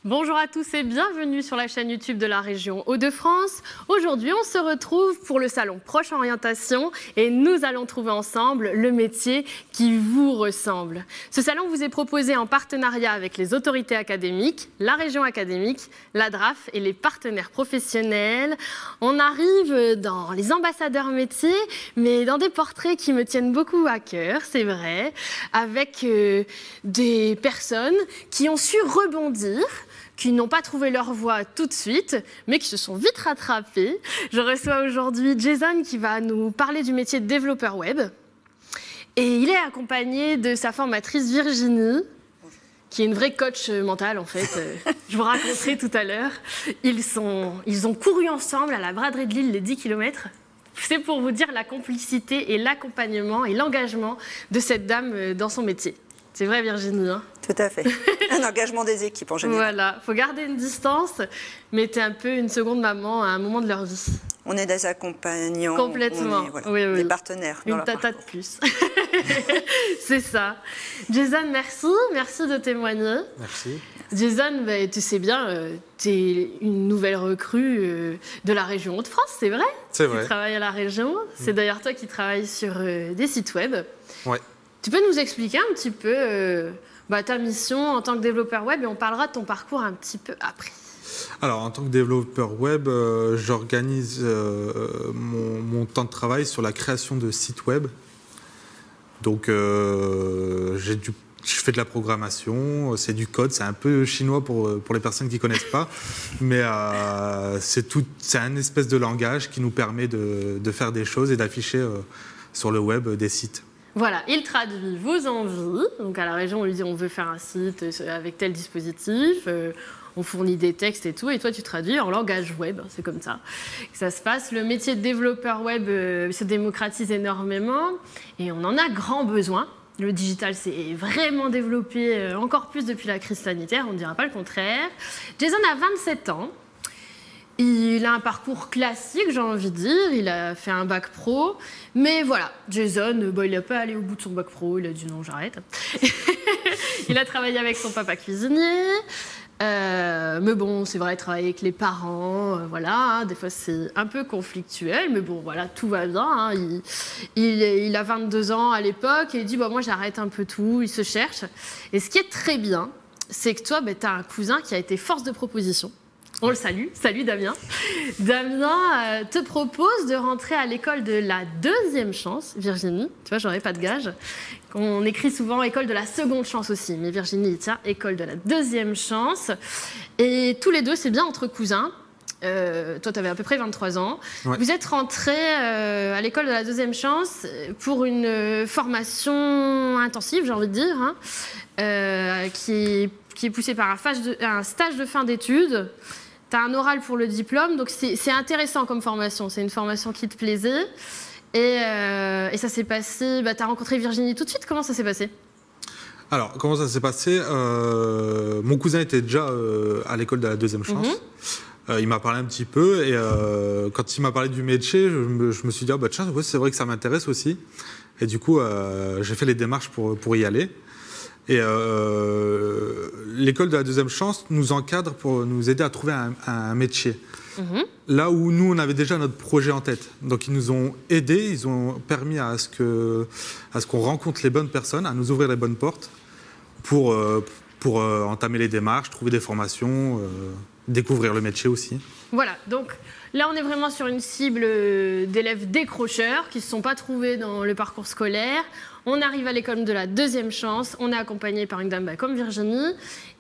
Bonjour à tous et bienvenue sur la chaîne YouTube de la région Hauts-de-France. Aujourd'hui, on se retrouve pour le salon Proche Orientation et nous allons trouver ensemble le métier qui vous ressemble. Ce salon vous est proposé en partenariat avec les autorités académiques, la région académique, la DRAF et les partenaires professionnels. On arrive dans les ambassadeurs métiers, mais dans des portraits qui me tiennent beaucoup à cœur, c'est vrai, avec des personnes qui ont su rebondir, qui n'ont pas trouvé leur voie tout de suite, mais qui se sont vite rattrapés. Je reçois aujourd'hui Jason qui va nous parler du métier de développeur web. Et il est accompagné de sa formatrice Virginie, qui est une vraie coach mentale en fait. Je vous raconterai tout à l'heure. Ils ont couru ensemble à la braderie de Lille les 10 km. C'est pour vous dire la complicité et l'accompagnement et l'engagement de cette dame dans son métier. C'est vrai Virginie, hein? Tout à fait. Un engagement des équipes en général. Voilà, il faut garder une distance, mais tu es un peu une seconde maman à un moment de leur vie. On est des accompagnants. Complètement. On est, voilà, oui, oui. des partenaires. Une tata de plus. C'est ça. Jason, merci de témoigner. Merci. Jason, tu sais bien, tu es une nouvelle recrue de la région Hauts-de-France, c'est vrai? C'est vrai. Tu travailles à la région. C'est d'ailleurs toi qui travailles sur des sites web. Ouais. Tu peux nous expliquer un petit peu ta mission en tant que développeur web et on parlera de ton parcours un petit peu après. Alors, en tant que développeur web, j'organise mon temps de travail sur la création de sites web. Donc, je fais de la programmation, c'est du code, c'est un peu chinois pour les personnes qui ne connaissent pas, mais c'est un espèce de langage qui nous permet de faire des choses et d'afficher sur le web des sites. Voilà, il traduit vos envies. Donc à la région, on lui dit on veut faire un site avec tel dispositif, on fournit des textes et tout, et toi tu traduis en langage web, c'est comme ça que ça se passe. Le métier de développeur web se démocratise énormément et on en a grand besoin. Le digital s'est vraiment développé encore plus depuis la crise sanitaire, on ne dira pas le contraire. Jason a 27 ans. Il a un parcours classique, j'ai envie de dire. Il a fait un bac pro. Mais voilà, Jason, il n'a pas allé au bout de son bac pro. Il a dit non, j'arrête. Il a travaillé avec son papa cuisinier. Mais bon, c'est vrai, il travaille avec les parents. Voilà, hein, des fois, c'est un peu conflictuel. Mais bon, voilà, tout va bien. Hein. Il a 22 ans à l'époque et il dit moi, j'arrête un peu tout. Il se cherche. Et ce qui est très bien, c'est que toi, tu as un cousin qui a été force de proposition. On le salue. Salut Damien. Damien te propose de rentrer à l'école de la deuxième chance, Virginie. Tu vois, j'aurais pas de gage. On écrit souvent école de la seconde chance aussi, mais Virginie, tiens, école de la deuxième chance. Et tous les deux, c'est bien entre cousins. Toi, tu avais à peu près 23 ans. Ouais. Vous êtes rentrés à l'école de la deuxième chance pour une formation intensive, j'ai envie de dire, hein, qui est poussée par un stage de fin d'études. Tu as un oral pour le diplôme, donc c'est intéressant comme formation. C'est une formation qui te plaisait. Et ça s'est passé... tu as rencontré Virginie tout de suite. Comment ça s'est passé? Alors, comment ça s'est passé? Mon cousin était déjà à l'école de la deuxième chance. Il m'a parlé un petit peu. Et quand il m'a parlé du métier, je me suis dit, tiens, ouais, c'est vrai que ça m'intéresse aussi. Et du coup, j'ai fait les démarches pour y aller. Et l'école de la deuxième chance nous encadre pour nous aider à trouver un métier. Là où nous, on avait déjà notre projet en tête. Donc, ils nous ont aidés, ils ont permis à ce qu'on rencontre les bonnes personnes, à nous ouvrir les bonnes portes pour entamer les démarches, trouver des formations, découvrir le métier aussi. Voilà, donc là, on est vraiment sur une cible d'élèves décrocheurs qui ne se sont pas trouvés dans le parcours scolaire. On arrive à l'école de la deuxième chance, on est accompagné par une dame comme Virginie.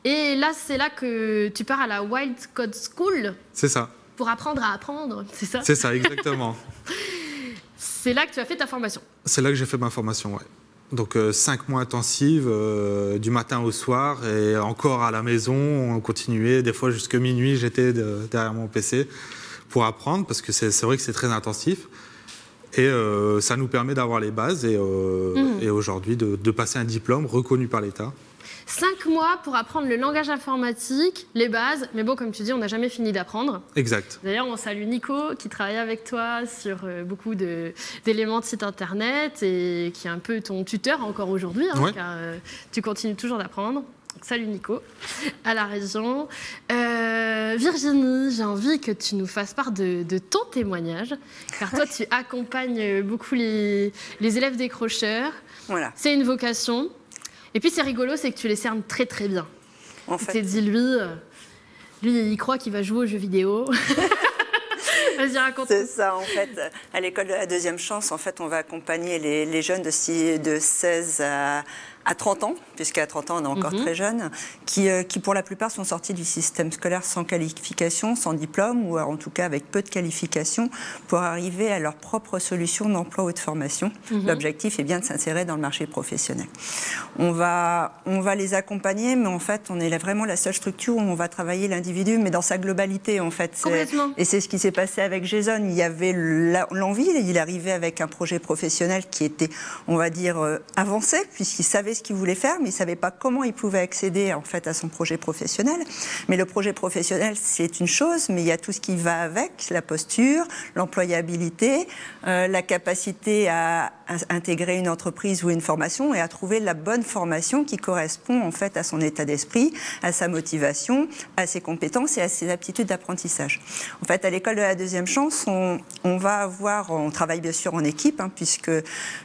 Et là, c'est là que tu pars à la Wild Code School. C'est ça. Pour apprendre à apprendre, c'est ça? C'est ça, exactement. C'est là que tu as fait ta formation? C'est là que j'ai fait ma formation, oui. Donc 5 mois intensives, du matin au soir, et encore à la maison, on continuait. Des fois, jusqu'à minuit, j'étais derrière mon PC pour apprendre, parce que c'est vrai que c'est très intensif. Et ça nous permet d'avoir les bases et aujourd'hui de passer un diplôme reconnu par l'État. 5 mois pour apprendre le langage informatique, les bases. Mais bon, comme tu dis, on n'a jamais fini d'apprendre. Exact. D'ailleurs, on salue Nico qui travaille avec toi sur beaucoup d'éléments de site internet et qui est un peu ton tuteur encore aujourd'hui, hein, ouais. Car tu continues toujours d'apprendre. Salut Nico, à la région. Virginie, j'ai envie que tu nous fasses part de ton témoignage, car toi tu accompagnes beaucoup les élèves décrocheurs. Voilà. C'est une vocation. Et puis c'est rigolo, c'est que tu les cernes très très bien. En Tu fait, t'es dit, lui, il croit qu'il va jouer aux jeux vidéo. Vas-y, raconte. c'est ça, en fait. À l'école de la deuxième chance, en fait, on va accompagner les jeunes de 16 à 30 ans, puisqu'à 30 ans, on est encore très jeunes, qui, pour la plupart, sont sortis du système scolaire sans qualification, sans diplôme, ou en tout cas avec peu de qualifications, pour arriver à leur propre solution d'emploi ou de formation. L'objectif est bien de s'insérer dans le marché professionnel. On va les accompagner, mais en fait, on est vraiment la seule structure où on va travailler l'individu, mais dans sa globalité, en fait. Complètement. Et c'est ce qui s'est passé avec Jason. Il y avait l'envie, il arrivait avec un projet professionnel qui était, on va dire, avancé, puisqu'il savait ce qu'il voulait faire, mais il ne savait pas comment il pouvait accéder en fait à son projet professionnel. Mais le projet professionnel, c'est une chose, mais il y a tout ce qui va avec, la posture, l'employabilité, la capacité à intégrer une entreprise ou une formation et à trouver la bonne formation qui correspond en fait à son état d'esprit, à sa motivation, à ses compétences et à ses aptitudes d'apprentissage. En fait, à l'école de la deuxième chance, on travaille bien sûr en équipe, puisque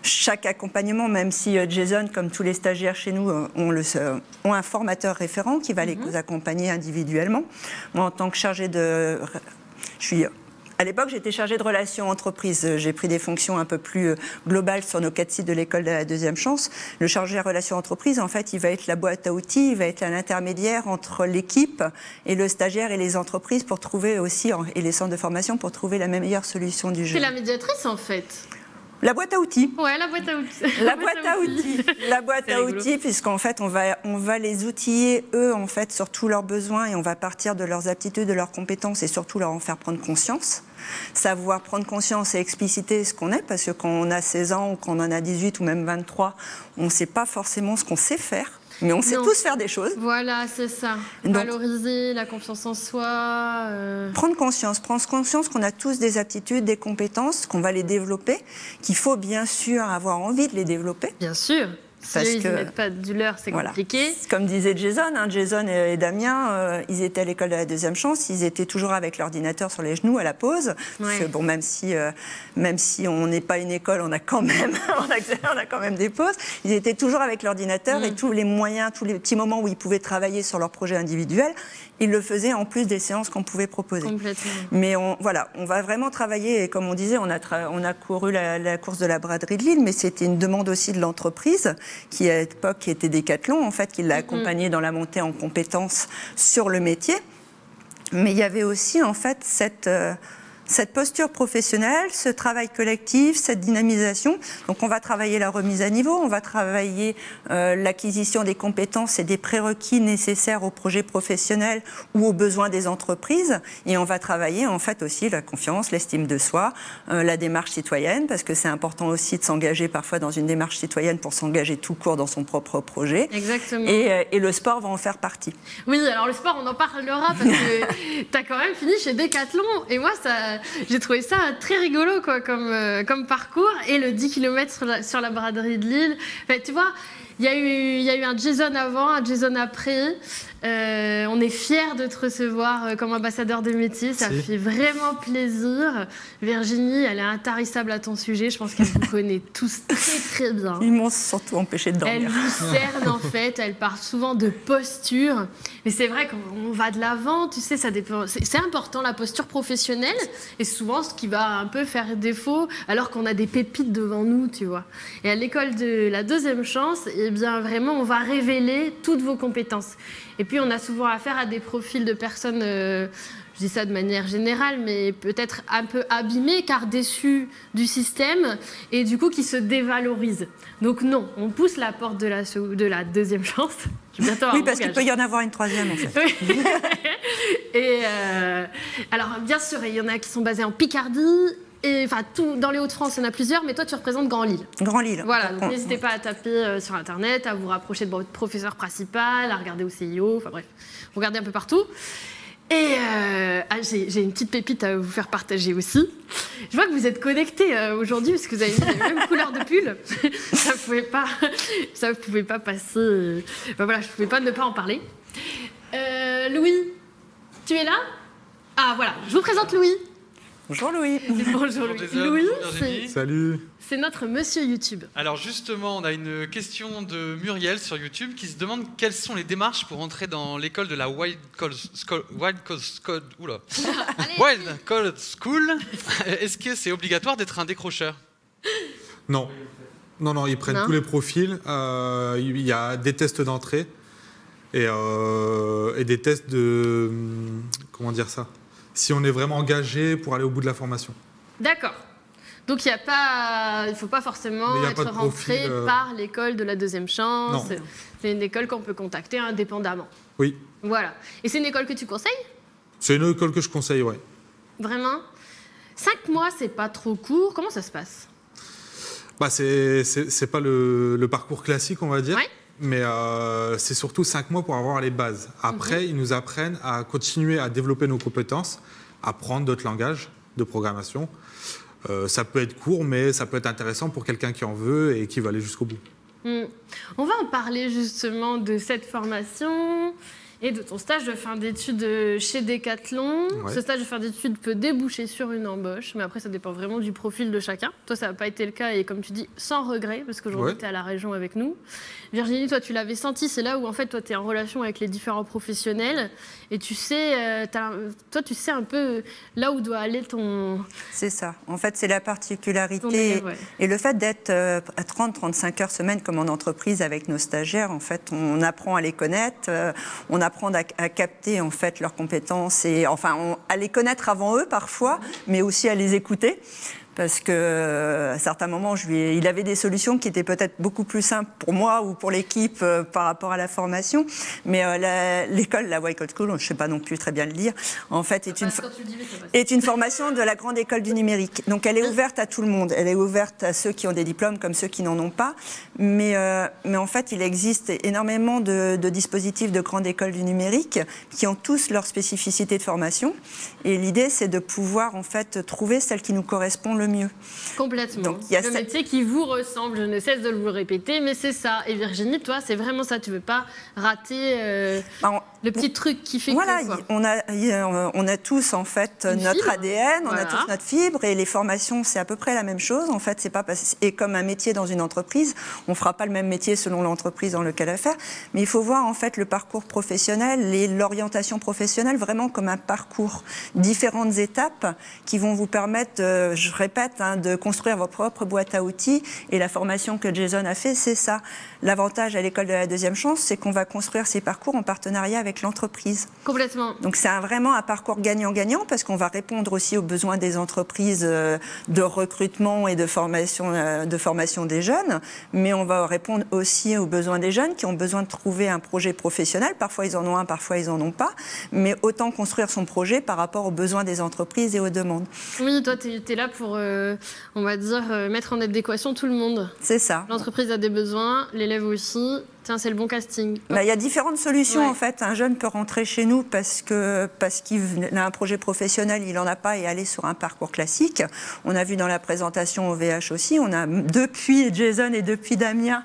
chaque accompagnement, même si Jason, comme tous les stagiaires chez nous, ont un formateur référent qui va les accompagner individuellement. Moi, en tant que chargée de... À l'époque, j'étais chargée de relations entreprises. J'ai pris des fonctions un peu plus globales sur nos 4 sites de l'école de la deuxième chance. Le chargé de relations entreprises, en fait, il va être la boîte à outils, il va être un intermédiaire entre l'équipe et le stagiaire et les entreprises pour trouver aussi, et les centres de formation, pour trouver la meilleure solution du jeu. C'est la médiatrice, en fait. La boîte à outils. Ouais, la boîte à outils. La boîte à outils. La boîte à outils, puisqu'en fait, on va les outiller, eux, en fait, sur tous leurs besoins et on va partir de leurs aptitudes, de leurs compétences et surtout leur en faire prendre conscience. Savoir prendre conscience et expliciter ce qu'on est, parce que quand on a 16 ans ou quand on en a 18 ou même 23, on ne sait pas forcément ce qu'on sait faire. Mais on sait tous faire des choses. Voilà, c'est ça. Donc, valoriser la confiance en soi. Prendre conscience qu'on a tous des aptitudes, des compétences, qu'on va les développer, qu'il faut bien sûr avoir envie de les développer. Bien sûr. Si ils ne mettent pas du leur, c'est compliqué. Comme disait Jason, Jason et Damien, ils étaient à l'école de la deuxième chance, ils étaient toujours avec l'ordinateur sur les genoux à la pause. Parce que, bon, même si on n'est pas une école, on a quand même des pauses. Ils étaient toujours avec l'ordinateur et tous les moyens, tous les petits moments où ils pouvaient travailler sur leur projet individuel, ils le faisaient en plus des séances qu'on pouvait proposer. Complètement. Mais on va vraiment travailler, et comme on disait, on a couru la course de la braderie de Lille, mais c'était une demande aussi de l'entreprise, qui à l'époque était Decathlon, en fait, qui l'a accompagné dans la montée en compétences sur le métier. Mais il y avait aussi, en fait, cette posture professionnelle, ce travail collectif, cette dynamisation. Donc on va travailler la remise à niveau, on va travailler l'acquisition des compétences et des prérequis nécessaires au projet professionnel ou aux besoins des entreprises. Et on va travailler en fait aussi la confiance, l'estime de soi, la démarche citoyenne, parce que c'est important aussi de s'engager parfois dans une démarche citoyenne pour s'engager tout court dans son propre projet. Exactement. Et le sport va en faire partie. Oui, alors le sport, on en parlera parce que tu as quand même fini chez Decathlon. Et moi, j'ai trouvé ça très rigolo quoi, comme parcours. Et le 10 km sur la braderie de Lille. Enfin, tu vois, il y a eu un Jason avant, un Jason après. On est fiers de te recevoir comme ambassadeur de métier. Ça fait vraiment plaisir. Virginie, elle est intarissable à ton sujet. Je pense qu'elle vous connaît tous très très bien. Ils m'ont surtout empêché de dormir. Elle vous cerne en fait. Elle parle souvent de posture. Mais c'est vrai qu'on va de l'avant. Tu sais, ça dépend. C'est important la posture professionnelle. Et souvent, ce qui va un peu faire défaut, alors qu'on a des pépites devant nous, tu vois. Et à l'école de la deuxième chance, eh bien vraiment, on va révéler toutes vos compétences. Et puis, on a souvent affaire à des profils de personnes, je dis ça de manière générale, mais peut-être un peu abîmées, car déçues du système, et du coup, qui se dévalorisent. Donc non, on pousse la porte de la deuxième chance. Oui, parce qu'il peut y en avoir une troisième, en fait. Oui. Et alors, bien sûr, il y en a qui sont basés en Picardie. Et, enfin, dans les Hauts-de-France, il y en a plusieurs, mais toi, tu représentes Grand Lille. Grand Lille. Voilà, donc n'hésitez pas à taper sur Internet, à vous rapprocher de votre professeur principal, à regarder au CIO, enfin bref, regardez un peu partout. Et j'ai une petite pépite à vous faire partager aussi. Je vois que vous êtes connectés aujourd'hui parce que vous avez mis la même couleur de pull. Ça pouvait pas passer. Enfin, voilà, je pouvais pas ne pas en parler. Louis, tu es là? Ah voilà, je vous présente Louis. Bonjour Louis. Bonjour Louis. Louis, Salut. c'est notre monsieur YouTube. Alors justement, on a une question de Muriel sur YouTube qui se demande quelles sont les démarches pour entrer dans l'école de la Wild Code School. Est-ce que c'est obligatoire d'être un décrocheur? Non. Non, ils prennent tous les profils. Il y a des tests d'entrée et des tests de... Comment dire ça? Si on est vraiment engagé pour aller au bout de la formation. D'accord. Donc il ne faut pas forcément être rentré par l'école de la deuxième chance. Non. C'est une école qu'on peut contacter indépendamment. Oui. Voilà. Et c'est une école que tu conseilles? C'est une école que je conseille, ouais. Vraiment? 5 mois, c'est pas trop court. Comment ça se passe? Bah, c'est pas le parcours classique, on va dire. Ouais. Mais c'est surtout 5 mois pour avoir les bases. Après, ils nous apprennent à continuer à développer nos compétences, à apprendre d'autres langages de programmation. Ça peut être court, mais ça peut être intéressant pour quelqu'un qui en veut et qui va aller jusqu'au bout. On va en parler justement de cette formation et de ton stage de fin d'études chez Decathlon. Ouais. Ce stage de fin d'études peut déboucher sur une embauche, mais après, ça dépend vraiment du profil de chacun. Toi, ça n'a pas été le cas et comme tu dis, sans regret, parce qu'aujourd'hui, tu es à la région avec nous. Virginie, toi, tu l'avais senti, c'est là où, en fait, toi, tu es en relation avec les différents professionnels et tu sais, toi, tu sais un peu là où doit aller ton... C'est ça. En fait, c'est la particularité. Et le fait d'être à 30-35 heures semaine comme en entreprise avec nos stagiaires, en fait, on apprend à les connaître, on apprend à capter en fait leurs compétences et enfin à les connaître avant eux parfois, mais aussi à les écouter. Parce qu'à certains moments, il avait des solutions qui étaient peut-être beaucoup plus simples pour moi ou pour l'équipe par rapport à la formation. Mais l'école, la Wild Code School, je ne sais pas non plus très bien le dire, en fait, est une formation de la grande école du numérique. Donc elle est ouverte à tout le monde. Elle est ouverte à ceux qui ont des diplômes comme ceux qui n'en ont pas. Mais en fait, il existe énormément de dispositifs de grande école du numérique qui ont tous leur spécificité de formation. Et l'idée, c'est de pouvoir en fait trouver celle qui nous correspond le mieux. Complètement. Donc, le métier qui vous ressemble, je ne cesse de le répéter, mais c'est ça. Et Virginie, toi, c'est vraiment ça. Tu ne veux pas rater le petit truc qui fait voilà, que... Voilà, on a tous, en fait, notre ADN, on a tous notre fibre, et les formations, c'est à peu près la même chose. En fait, c'est pas et comme un métier dans une entreprise, on ne fera pas le même métier selon l'entreprise dans laquelle elle fait, mais il faut voir, en fait, le parcours professionnel et l'orientation professionnelle vraiment comme un parcours. Différentes étapes qui vont vous permettre, je répète, de construire votre propre boîte à outils. Et la formation que Jason a fait, c'est ça. L'avantage à l'école de la deuxième chance, c'est qu'on va construire ces parcours en partenariat avec l'entreprise. Complètement. Donc c'est vraiment un parcours gagnant-gagnant parce qu'on va répondre aussi aux besoins des entreprises de recrutement et de formation des jeunes, mais on va répondre aussi aux besoins des jeunes qui ont besoin de trouver un projet professionnel. Parfois ils en ont un, parfois ils en ont pas, mais autant construire son projet par rapport aux besoins des entreprises et aux demandes. Oui, toi tu es là pour, on va dire, mettre en adéquation tout le monde. C'est ça. L'entreprise a des besoins, l'élève aussi. Tiens, c'est le bon casting. Il y a différentes solutions, en fait. Un jeune peut rentrer chez nous parce qu'il a un projet professionnel, il n'en a pas, et aller sur un parcours classique. On a vu dans la présentation au VH aussi, on a depuis Jason et depuis Damien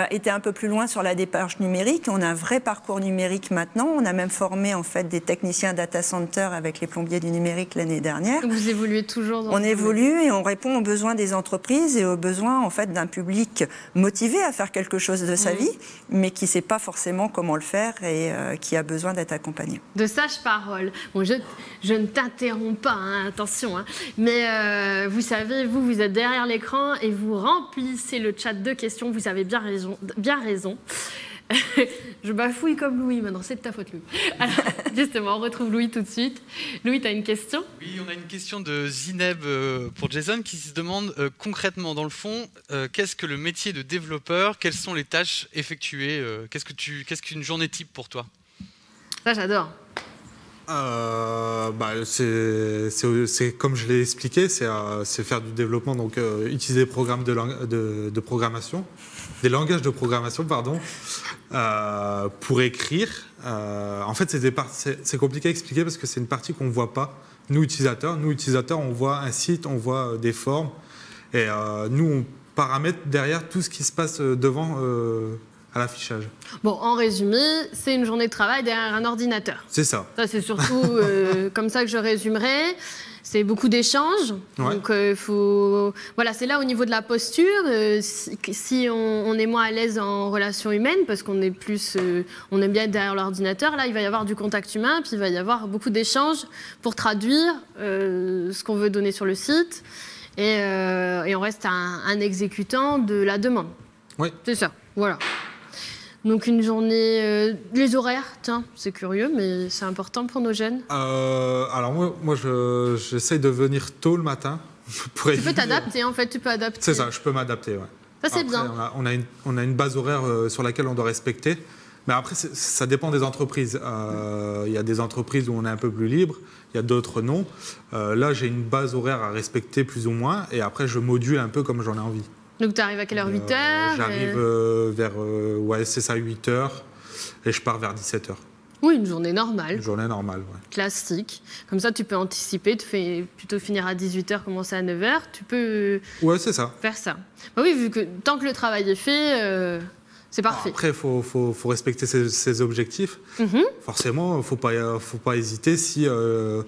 été un peu plus loin sur la démarche numérique. On a un vrai parcours numérique maintenant. On a même formé en fait des techniciens data center avec les plombiers du numérique l'année dernière. Vous évoluez toujours dans On évolue et on répond aux besoins des entreprises et aux besoins en fait d'un public motivé à faire quelque chose de sa vie, mais qui ne sait pas forcément comment le faire et qui a besoin d'être accompagné. De sages paroles. Bon, je ne t'interromps pas, hein, attention, hein, mais vous savez, vous êtes derrière l'écran et vous remplissez le chat de questions. Vous avez bien raison. Je bafouille comme Louis maintenant, c'est de ta faute, Louis. Alors, justement, on retrouve Louis tout de suite. Louis, tu as une question? Oui, on a une question de Zineb pour Jason qui se demande concrètement, dans le fond, qu'est-ce que le métier de développeur? Quelles sont les tâches effectuées? Qu'est-ce qu'une journée type pour toi? Ça, j'adore. C'est comme je l'ai expliqué, c'est faire du développement, donc utiliser des programmes de programmation, des langages de programmation, pardon, pour écrire. En fait, c'est compliqué à expliquer parce que c'est une partie qu'on ne voit pas. Nous, utilisateurs, on voit un site, on voit des formes, et nous, on paramètre derrière tout ce qui se passe devant à l'affichage. Bon, en résumé, c'est une journée de travail derrière un ordinateur. C'est ça. Ça, c'est surtout comme ça que je résumerai. C'est beaucoup d'échanges. Ouais. Donc, voilà, c'est là au niveau de la posture. Si on est moins à l'aise en relation humaine, parce qu'on est plus, on aime bien être derrière l'ordinateur, là, il va y avoir du contact humain, puis il va y avoir beaucoup d'échanges pour traduire ce qu'on veut donner sur le site. Et on reste un exécutant de la demande. Oui. C'est ça, voilà. Donc une journée, les horaires, tiens, c'est curieux, mais c'est important pour nos jeunes. Alors moi j'essaye de venir tôt le matin. Tu peux t'adapter, en fait, tu peux adapter. C'est ça, je peux m'adapter, ouais. Ça, c'est Après, bien. On a une base horaire sur laquelle on doit respecter. Mais après, ça dépend des entreprises. Il y a des entreprises où on est un peu plus libre, il y a d'autres non. Là, j'ai une base horaire à respecter plus ou moins, et après, je module un peu comme j'en ai envie. Donc tu arrives à quelle heure? 8 heures? J'arrive vers, ouais, c'est ça, 8 heures, et je pars vers 17 heures. Oui, une journée normale. Une journée normale, ouais. Classique. Comme ça, tu peux anticiper, tu fais plutôt finir à 18 heures, commencer à 9 heures. Tu peux Ouais, c'est ça. faire ça. Bah oui, vu que tant que le travail est fait, c'est parfait. Après, il faut respecter ses objectifs. Forcément, il ne faut pas hésiter si je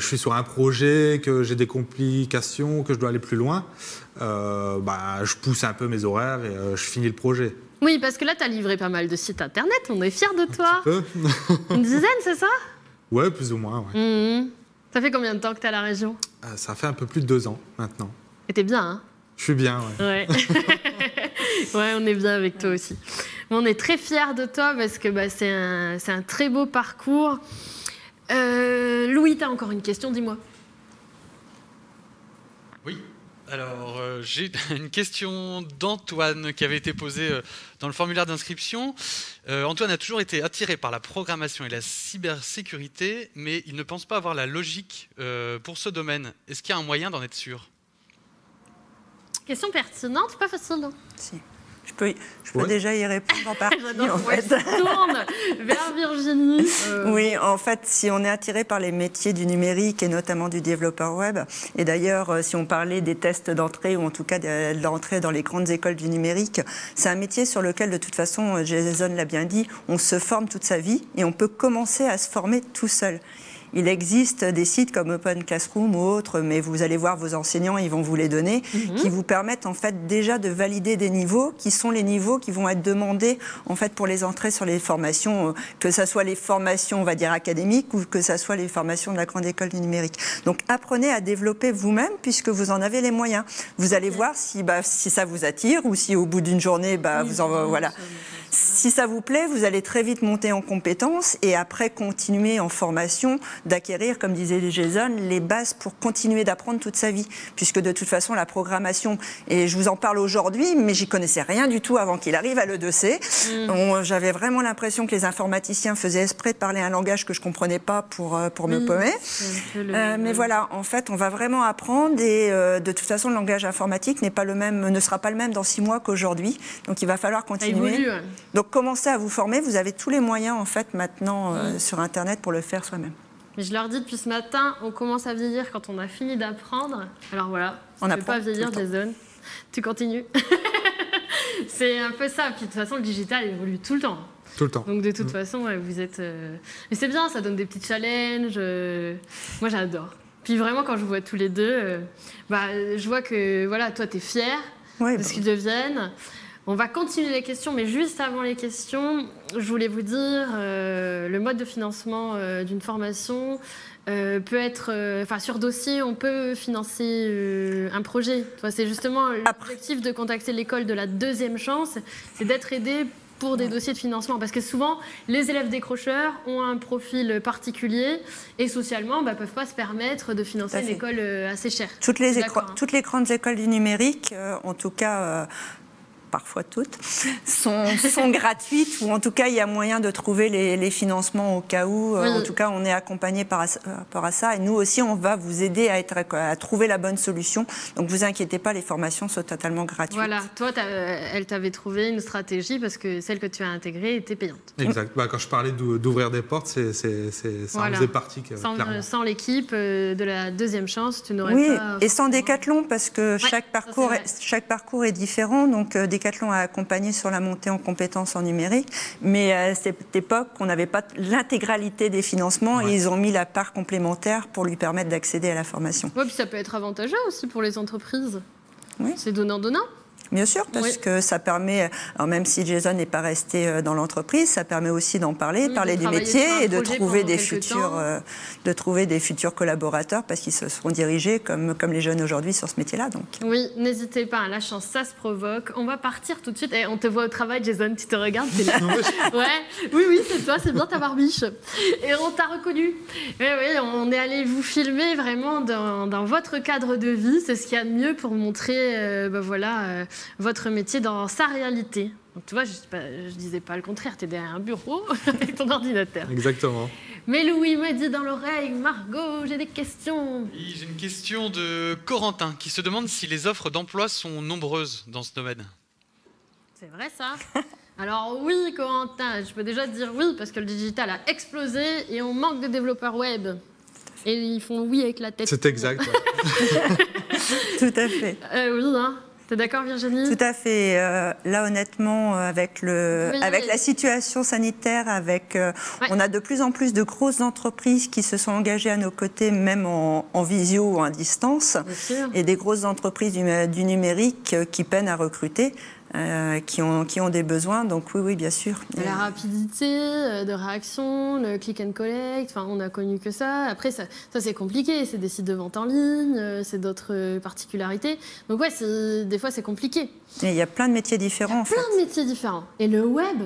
suis sur un projet, que j'ai des complications, que je dois aller plus loin. Je pousse un peu mes horaires et je finis le projet. Oui, parce que là, tu as livré pas mal de sites internet. On est fiers de toi. Un petit peu. Une dizaine, c'est ça? Ouais, plus ou moins. Ouais. Ça fait combien de temps que tu es à la région? Ça fait un peu plus de 2 ans maintenant. Et t'es bien, hein? Je suis bien, ouais. Ouais. Ouais, on est bien avec toi aussi. On est très fiers de toi parce que c'est un très beau parcours. Louis, tu as encore une question, dis-moi. Oui. Alors, j'ai une question d'Antoine qui avait été posée dans le formulaire d'inscription. Antoine a toujours été attiré par la programmation et la cybersécurité, mais il ne pense pas avoir la logique pour ce domaine. Est-ce qu'il y a un moyen d'en être sûr? Question pertinente, pas facile, non? Si. Je peux déjà y répondre en partie, en fait. Je tourne vers Virginie. Oui, en fait, si on est attiré par les métiers du numérique et notamment du développeur web, et d'ailleurs, si on parlait des tests d'entrée ou en tout cas de l'entrée dans les grandes écoles du numérique, c'est un métier sur lequel, de toute façon, Jason l'a bien dit, on se forme toute sa vie et on peut commencer à se former tout seul. Il existe des sites comme Open Classroom ou autres, mais vous allez voir vos enseignants, ils vont vous les donner, qui vous permettent en fait déjà de valider des niveaux qui sont les niveaux qui vont être demandés en fait pour les entrées sur les formations, que ce soit les formations, on va dire académiques, ou que ce soit les formations de la grande école du numérique. Donc apprenez à développer vous-même puisque vous en avez les moyens. Vous allez voir si ça vous attire ou si au bout d'une journée, voilà. Si ça vous plaît, vous allez très vite monter en compétences et après continuer en formation, d'acquérir, comme disait Jason, les bases pour continuer d'apprendre toute sa vie. Puisque de toute façon, la programmation, et je vous en parle aujourd'hui, mais j'y connaissais rien du tout avant qu'il arrive à l'E2C. J'avais vraiment l'impression que les informaticiens faisaient exprès de parler un langage que je ne comprenais pas pour me paumer. Mais voilà, en fait, on va vraiment apprendre et de toute façon, le langage informatique ne sera pas le même dans 6 mois qu'aujourd'hui. Donc, il va falloir continuer. Évolue, ouais. Donc, commencez à vous former. Vous avez tous les moyens, en fait, maintenant, sur Internet pour le faire soi-même. Mais je leur dis depuis ce matin, on commence à vieillir quand on a fini d'apprendre. Alors voilà, tu ne peux pas vieillir, Jason. Tu continues. C'est un peu ça. Puis de toute façon, le digital évolue tout le temps. Tout le temps. Donc de toute façon, ouais, vous êtes... Mais c'est bien, ça donne des petits challenges. Moi, j'adore. Puis vraiment, quand je vois tous les deux, je vois que voilà, toi, tu es fier de ce qu'ils deviennent. On va continuer les questions, mais juste avant les questions, je voulais vous dire, le mode de financement d'une formation peut être... sur dossier, on peut financer un projet. C'est justement l'objectif de contacter l'école de la deuxième chance, c'est d'être aidé pour des dossiers de financement. Parce que souvent, les élèves décrocheurs ont un profil particulier et socialement ne peuvent pas se permettre de financer une école assez chère. Toutes les grandes écoles du numérique, en tout cas... parfois toutes, sont gratuites, ou en tout cas, il y a moyen de trouver les financements au cas où. En tout cas, on est accompagné par rapport à ça. Et nous aussi, on va vous aider à trouver la bonne solution. Donc, vous inquiétez pas, les formations sont totalement gratuites. Voilà, toi, elle t'avait trouvé une stratégie parce que celle que tu as intégrée était payante. Exact. Quand je parlais d'ouvrir des portes, ça en faisait partie. Sans l'équipe de la deuxième chance, tu n'aurais pas... Et sans Decathlon, parce que chaque parcours est différent. Donc, Decathlon a accompagné sur la montée en compétences en numérique. Mais à cette époque, on n'avait pas l'intégralité des financements et ils ont mis la part complémentaire pour lui permettre d'accéder à la formation. Oui, puis ça peut être avantageux aussi pour les entreprises. Oui. C'est donnant-donnant. Bien sûr, parce que ça permet, alors même si Jason n'est pas resté dans l'entreprise, ça permet aussi d'en parler des métiers et de trouver des futurs collaborateurs parce qu'ils se seront dirigés comme les jeunes aujourd'hui sur ce métier-là. Donc. Oui, n'hésitez pas, la chance, ça se provoque. On va partir tout de suite. On te voit au travail, Jason, tu te regardes, t'es là. Oui, c'est toi, c'est bien ta barbiche. Et on t'a reconnu. Oui, on est allé vous filmer vraiment dans votre cadre de vie. C'est ce qu'il y a de mieux pour montrer, votre métier dans sa réalité. Donc, tu vois, je disais pas le contraire, tu es derrière un bureau avec ton ordinateur. Exactement. Mais Louis me dit dans l'oreille, Margot, j'ai des questions. Oui, j'ai une question de Corentin qui se demande si les offres d'emploi sont nombreuses dans ce domaine. C'est vrai ça. Alors oui, Corentin, je peux déjà te dire oui, parce que le digital a explosé et on manque de développeurs web. Et ils font oui avec la tête. C'est exact. Tout à fait. Oui, hein. T'es d'accord, Virginie? Tout à fait. Là, honnêtement, avec la situation sanitaire, on a de plus en plus de grosses entreprises qui se sont engagées à nos côtés, même en visio ou à distance, et des grosses entreprises du numérique qui peinent à recruter. Qui ont des besoins, donc oui, bien sûr. La rapidité de réaction, le click and collect, enfin, on n'a connu que ça. Après, ça c'est compliqué, c'est des sites de vente en ligne, c'est d'autres particularités. Donc des fois, c'est compliqué. Et il y a plein de métiers différents, en fait. Plein de métiers différents. Et le web,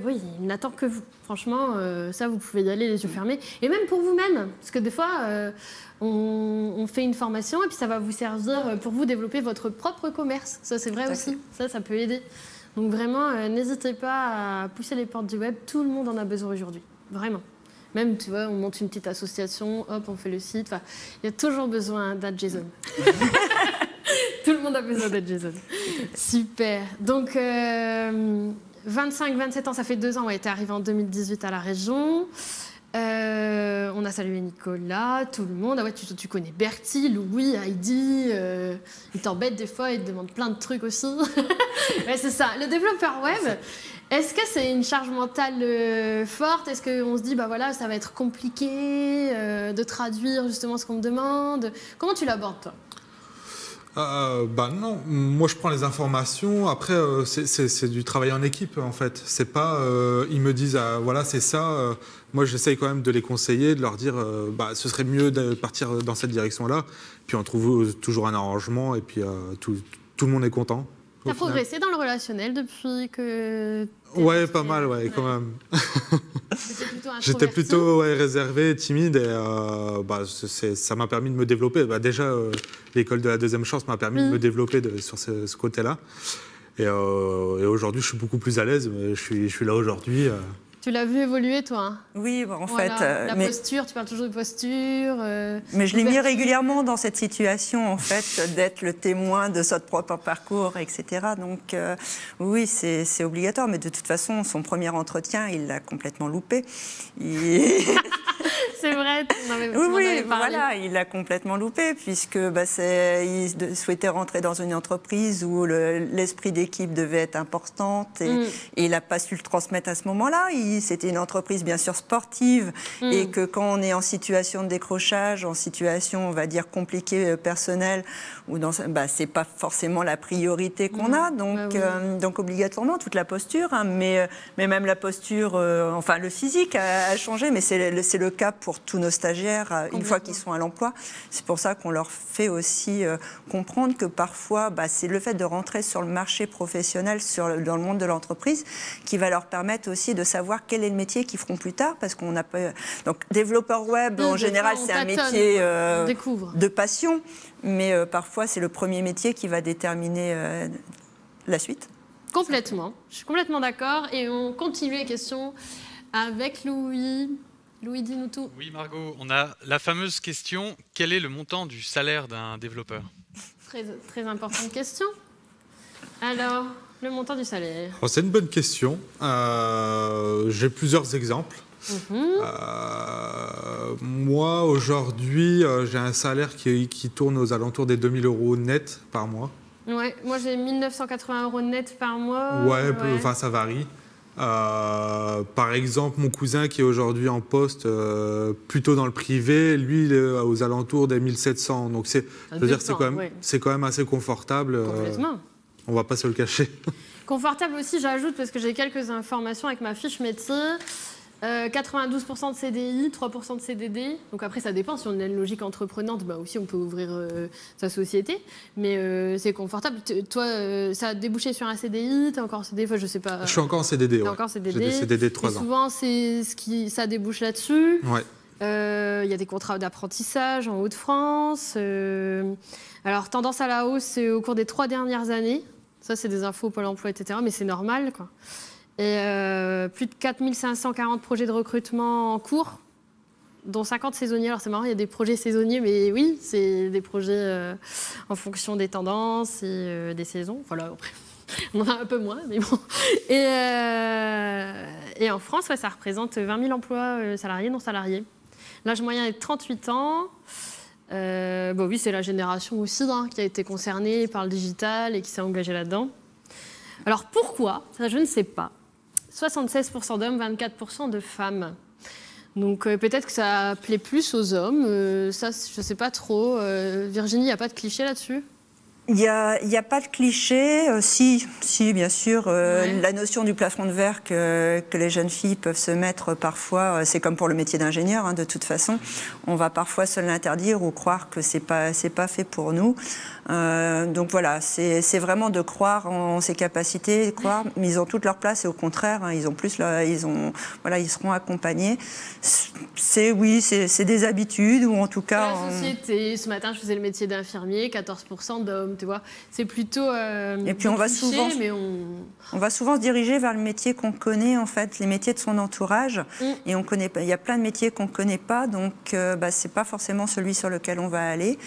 oui, il n'attend que vous. Franchement, ça, vous pouvez y aller les yeux fermés. Et même pour vous-même, parce que des fois... on fait une formation et puis ça va vous servir pour vous développer votre propre commerce. Ça, c'est vrai aussi. Ça peut aider. Donc vraiment, n'hésitez pas à pousser les portes du web. Tout le monde en a besoin aujourd'hui. Vraiment. Même, tu vois, on monte une petite association, hop, on fait le site. Enfin, il y a toujours besoin d'un Jason. Tout le monde a besoin d'être Jason. Super. Donc, 25-27 ans, ça fait 2 ans. Ouais, t'es arrivé en 2018 à la région. On a salué Nicolas, tout le monde. Ah ouais, tu connais Bertie, Louis, Heidi. Ils t'embêtent des fois, ils te demandent plein de trucs aussi. Ouais, c'est ça. Le développeur web, est-ce que c'est une charge mentale forte? Est-ce qu'on se dit, ça va être compliqué de traduire justement ce qu'on me demande? Comment tu l'abordes, toi? Non, moi je prends les informations. Après, c'est du travail en équipe en fait. C'est pas, ils me disent voilà c'est ça. Moi j'essaye quand même de les conseiller, de leur dire ce serait mieux de partir dans cette direction-là. Puis on trouve toujours un arrangement et puis tout le monde est content. T'as progressé dans le relationnel depuis que... Ouais, pas mal, ouais, quand même. J'étais plutôt réservé, timide, et ça m'a permis de me développer. Déjà, l'école de la deuxième chance m'a permis de me développer sur ce côté-là. Et aujourd'hui, je suis beaucoup plus à l'aise. Je suis là aujourd'hui. Tu l'as vu évoluer, toi, hein? Oui, en fait. La posture, tu parles toujours de posture. Mais je l'ai mis régulièrement dans cette situation, en fait, d'être le témoin de son propre parcours, etc. Donc, oui, c'est obligatoire. Mais de toute façon, son premier entretien, il l'a complètement loupé. C'est vrai, oui, voilà, il l'a complètement loupé, puisque il souhaitait rentrer dans une entreprise où l'esprit d'équipe devait être important et il n'a pas su le transmettre à ce moment-là. C'était une entreprise bien sûr sportive et que quand on est en situation de décrochage, en situation, on va dire, compliquée personnelle, c'est pas forcément la priorité qu'on a. Donc obligatoirement, toute la posture, hein, mais même la posture, le physique a changé, mais c'est le cas pour tous nos stagiaires une fois qu'ils sont à l'emploi. C'est pour ça qu'on leur fait aussi comprendre que parfois, c'est le fait de rentrer sur le marché professionnel, dans le monde de l'entreprise, qui va leur permettre aussi de savoir quel est le métier qu'ils feront plus tard, parce qu'on n'a pas... Donc, développeur web, en général, c'est un métier de passion, mais parfois, c'est le premier métier qui va déterminer la suite. Complètement. Je suis complètement d'accord. Et on continue les questions avec Louis. Louis, dis-nous tout. Oui, Margot, on a la fameuse question, quel est le montant du salaire d'un développeur? Très, très importante question. Alors, le montant du salaire. Oh, c'est une bonne question. J'ai plusieurs exemples. Moi, aujourd'hui, j'ai un salaire qui tourne aux alentours des 2000 € net par mois. Ouais, moi j'ai 1980 € net par mois. Ouais, enfin ça varie. Par exemple, mon cousin qui est aujourd'hui en poste plutôt dans le privé, lui, il est aux alentours des 1700. Donc c'est quand même assez confortable. Complètement. On va pas se le cacher. Confortable aussi, j'ajoute, parce que j'ai quelques informations avec ma fiche métier. 92% de CDI, 3% de CDD. Donc après, ça dépend. Si on a une logique entreprenante, bah aussi, on peut ouvrir sa société. Mais c'est confortable. Toi, ça a débouché sur un CDI? T'es encore en CDI? Enfin, je sais pas. Je suis encore en CDD. T'es ouais. encore en CDD. J'ai des CDD de 3 ans. Souvent, ça débouche là-dessus. Ouais. Il y a des contrats d'apprentissage en Hauts-de-France. Alors, tendance à la hausse au cours des 3 dernières années. Ça, c'est des infos Pôle emploi, etc. Mais c'est normal, quoi. Et plus de 4540 projets de recrutement en cours, dont 50 saisonniers. Alors c'est marrant, il y a des projets saisonniers, mais oui, c'est des projets en fonction des tendances et des saisons. Voilà, après, on en a un peu moins, mais bon. Et en France, ouais, ça représente 20 000 emplois salariés, non salariés. L'âge moyen est de 38 ans. Bon, oui, c'est la génération aussi qui a été concernée par le digital et qui s'est engagée là-dedans. Alors pourquoi? Ça, je ne sais pas. 76% d'hommes, 24% de femmes. Donc peut-être que ça plaît plus aux hommes. Ça, je ne sais pas trop. Virginie, il n'y a pas de cliché là-dessus? Il n'y a pas de cliché. Si, bien sûr. La notion du plafond de verre que les jeunes filles peuvent se mettre parfois, c'est comme pour le métier d'ingénieur, de toute façon. On va parfois se l'interdire ou croire que ce n'est pas fait pour nous. Donc voilà, c'est vraiment de croire en ses capacités, mais ils ont toute leur place et au contraire, ils seront accompagnés. C'est des habitudes ou en tout cas... La société, ce matin je faisais le métier d'infirmier, 14% d'hommes, tu vois. C'est plutôt... et puis on va souvent se diriger vers le métier qu'on connaît, en fait, les métiers de son entourage. Et il y a plein de métiers qu'on ne connaît pas, donc c'est pas forcément celui sur lequel on va aller.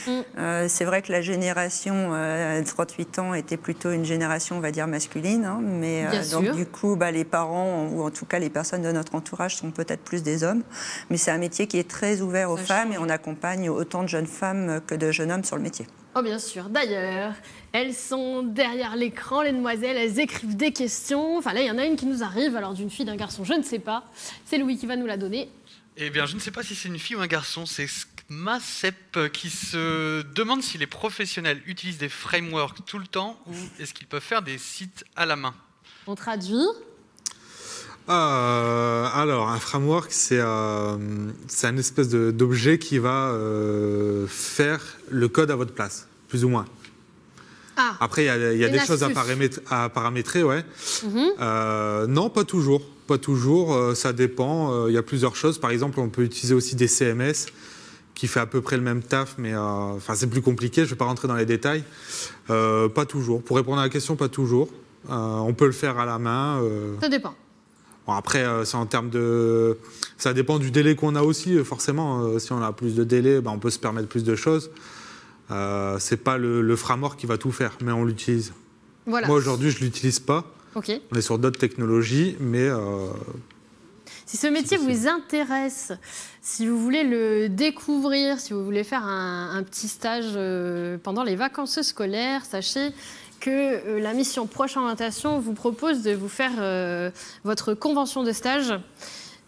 C'est vrai que la génération de 38 ans était plutôt une génération, on va dire, masculine. Mais donc du coup, les parents, ou en tout cas les personnes de notre entourage, sont peut-être plus des hommes. Mais c'est un métier qui est très ouvert aux femmes et on accompagne autant de jeunes femmes que de jeunes hommes sur le métier. Oh bien sûr. D'ailleurs, elles sont derrière l'écran, les demoiselles, elles écrivent des questions. Enfin là, il y en a une qui nous arrive, alors d'une fille, d'un garçon, je ne sais pas. C'est Louis qui va nous la donner. Eh bien, je ne sais pas si c'est une fille ou un garçon. C'est Skmasep qui se demande si les professionnels utilisent des frameworks tout le temps ou est-ce qu'ils peuvent faire des sites à la main. On traduit. Alors, un framework, c'est un espèce d'objet qui va faire le code à votre place, plus ou moins. Ah, après, il y a des choses à paramétrer, ouais. Non, pas toujours. Pas toujours, ça dépend. Il y a plusieurs choses. Par exemple, on peut utiliser aussi des CMS qui fait à peu près le même taf, mais c'est plus compliqué. Je ne vais pas rentrer dans les détails. Pas toujours. Pour répondre à la question, pas toujours. On peut le faire à la main. Ça dépend. Bon, après, c'est en termes de... Ça dépend du délai qu'on a aussi, forcément. Si on a plus de délai, on peut se permettre plus de choses. C'est pas le framework qui va tout faire, mais on l'utilise. Voilà. Moi, aujourd'hui, je ne l'utilise pas. Okay. On est sur d'autres technologies, mais... Si ce métier vous intéresse, si vous voulez le découvrir, si vous voulez faire un petit stage pendant les vacances scolaires, sachez que la mission Proche Orientation vous propose de vous faire votre convention de stage.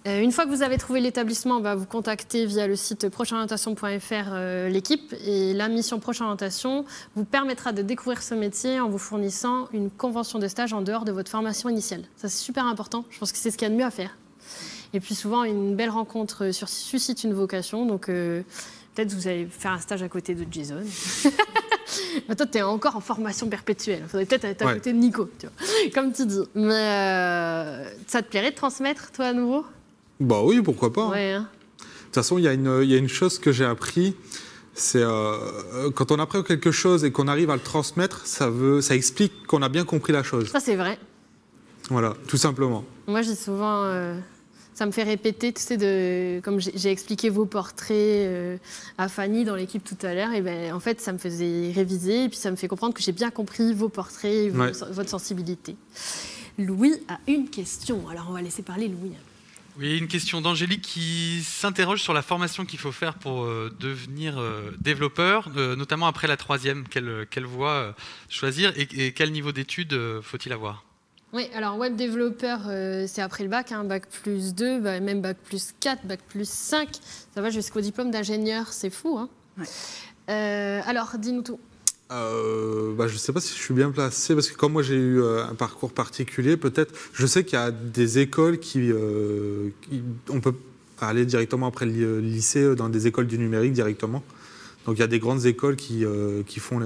Une fois que vous avez trouvé l'établissement, vous contactez via le site procheorientation.fr l'équipe et la mission Proche Orientation vous permettra de découvrir ce métier en vous fournissant une convention de stage en dehors de votre formation initiale. Ça, c'est super important. Je pense que c'est ce qu'il y a de mieux à faire. Et puis souvent, une belle rencontre suscite une vocation. Donc peut-être vous allez faire un stage à côté de Jason. Toi, tu es encore en formation perpétuelle. Il faudrait peut-être être à côté de Nico, tu vois, comme tu dis. Mais ça te plairait de transmettre, toi, à nouveau ? Bah oui, pourquoi pas. Ouais, De toute façon, il y a une chose que j'ai appris, Quand on apprend quelque chose et qu'on arrive à le transmettre, ça explique qu'on a bien compris la chose. Ça, c'est vrai. Voilà, tout simplement. Moi, je dis souvent, ça me fait répéter, tu sais, comme j'ai expliqué vos portraits à Fanny dans l'équipe tout à l'heure, et ben, en fait, ça me faisait réviser, et puis ça me fait comprendre que j'ai bien compris vos portraits, et votre sensibilité. Louis a une question. Alors, on va laisser parler Louis. Oui, une question d'Angélique qui s'interroge sur la formation qu'il faut faire pour devenir développeur, notamment après la 3e. Quelle voie choisir et quel niveau d'études faut-il avoir? Oui, alors web développeur, c'est après le bac, hein, bac plus 2, même bac plus 4, bac plus 5. Ça va jusqu'au diplôme d'ingénieur, c'est fou. Hein. Ouais. Alors, dis-nous tout. Je ne sais pas si je suis bien placé, parce que comme moi j'ai eu un parcours particulier, peut-être, je sais qu'il y a des écoles on peut aller directement après le lycée dans des écoles du numérique directement. Donc il y a des grandes écoles qui font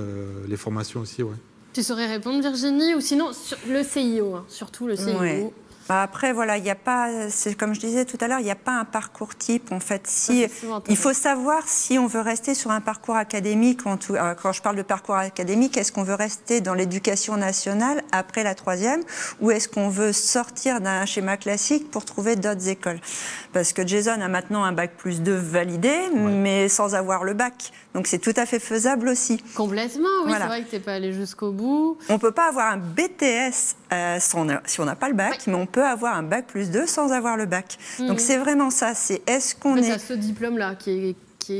les formations aussi, ouais. Tu saurais répondre, Virginie, ou sinon le CIO, hein, surtout le CIO. Ouais. Après, voilà, il n'y a pas, comme je disais tout à l'heure, il n'y a pas un parcours type. En fait, il faut savoir si on veut rester sur un parcours académique. Quand je parle de parcours académique, est-ce qu'on veut rester dans l'éducation nationale après la 3e, ou est-ce qu'on veut sortir d'un schéma classique pour trouver d'autres écoles? Parce que Jason a maintenant un bac plus 2 validé, mais sans avoir le bac. Donc c'est tout à fait faisable aussi. Complètement, oui, voilà. C'est vrai que tu n'es pas allé jusqu'au bout. On ne peut pas avoir un BTS si on n'a pas le bac, mais on peut avoir un bac plus 2 sans avoir le bac. Donc c'est vraiment ça, c'est est-ce qu'on est... C'est ce diplôme-là qui est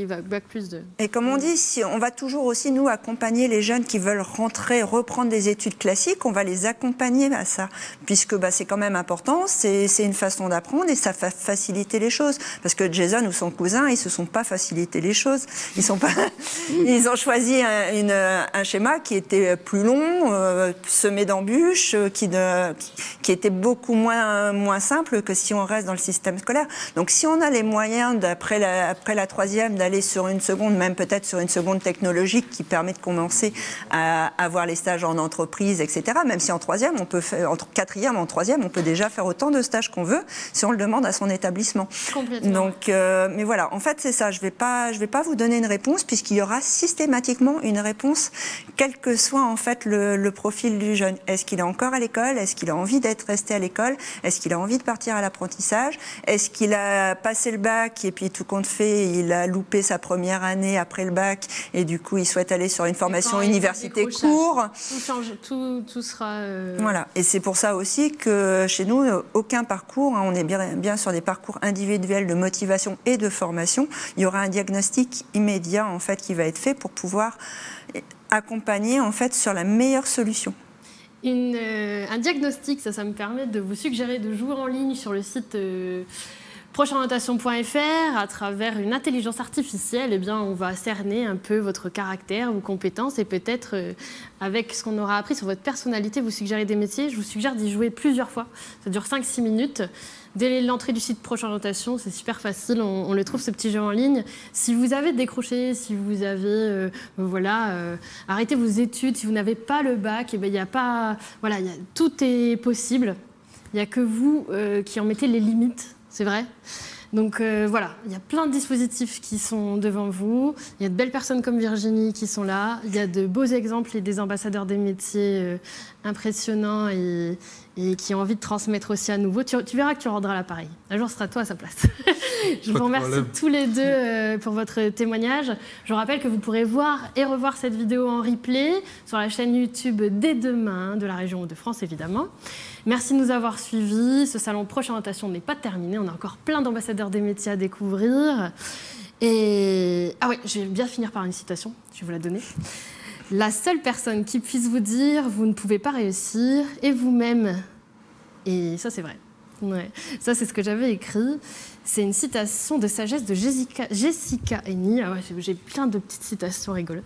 bac plus 2. Et comme on dit, on va toujours aussi, nous, accompagner les jeunes qui veulent reprendre des études classiques, on va les accompagner à ça, puisque c'est quand même important, c'est une façon d'apprendre et ça va faciliter les choses. Parce que Jason ou son cousin, ils ne se sont pas facilité les choses. Ils ont choisi un schéma qui était plus long, semé d'embûches, qui était beaucoup moins simple que si on reste dans le système scolaire. Donc si on a les moyens, après la 3e, d'aller sur une seconde, même peut-être sur une seconde technologique qui permet de commencer à avoir les stages en entreprise, etc. Même si en 3e, entre 4e et en 3e, on peut déjà faire autant de stages qu'on veut si on le demande à son établissement. Complètement. Donc, mais voilà, en fait, c'est ça. Je vais pas vous donner une réponse puisqu'il y aura systématiquement une réponse, quel que soit en fait le profil du jeune. Est-ce qu'il est encore à l'école? Est-ce qu'il a envie d'être resté à l'école? Est-ce qu'il a envie de partir à l'apprentissage? Est-ce qu'il a passé le bac et puis tout compte fait, il a loupé sa première année après le bac et du coup il souhaite aller sur une formation université court. Tout change, tout sera... Voilà, et c'est pour ça aussi que chez nous, aucun parcours, on est bien sur des parcours individuels de motivation et de formation, il y aura un diagnostic immédiat en fait qui va être fait pour pouvoir accompagner en fait sur la meilleure solution. Un diagnostic, ça me permet de vous suggérer de jouer en ligne sur le site procheorientation.fr. À travers une intelligence artificielle, eh bien, on va cerner un peu votre caractère, vos compétences et peut-être avec ce qu'on aura appris sur votre personnalité, vous suggérer des métiers. Je vous suggère d'y jouer plusieurs fois. Ça dure 5-6 minutes. Dès l'entrée du site Proche Orientation, c'est super facile, on le trouve ce petit jeu en ligne. Si vous avez décroché, si vous avez arrêté vos études, si vous n'avez pas le bac, eh bien, tout est possible. Il n'y a que vous qui en mettez les limites, c'est vrai. Donc voilà, il y a plein de dispositifs qui sont devant vous. Il y a de belles personnes comme Virginie qui sont là. Il y a de beaux exemples et des ambassadeurs des métiers impressionnants et qui ont envie de transmettre aussi à nouveau. Tu verras que tu rendras l'appareil. Un jour, ce sera toi à sa place. Je vous remercie tous les deux pour votre témoignage. Je rappelle que vous pourrez voir et revoir cette vidéo en replay sur la chaîne YouTube dès demain de la région Hauts-de-France, évidemment. Merci de nous avoir suivis. Ce salon Proche Orientation n'est pas terminé. On a encore plein d'ambassadeurs des métiers à découvrir. Et ah oui, je vais bien finir par une citation. Je vais vous la donner. La seule personne qui puisse vous dire « vous ne pouvez pas réussir » est vous-même. Et ça, c'est vrai. Ouais. Ça, c'est ce que j'avais écrit. C'est une citation de sagesse de Jessica Henny. Ah ouais, j'ai plein de petites citations rigolotes.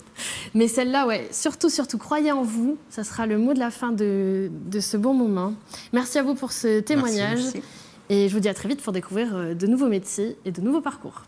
Mais celle-là, ouais, surtout, croyez en vous. Ça sera le mot de la fin de ce bon moment. Merci à vous pour ce témoignage. Merci. Et je vous dis à très vite pour découvrir de nouveaux métiers et de nouveaux parcours.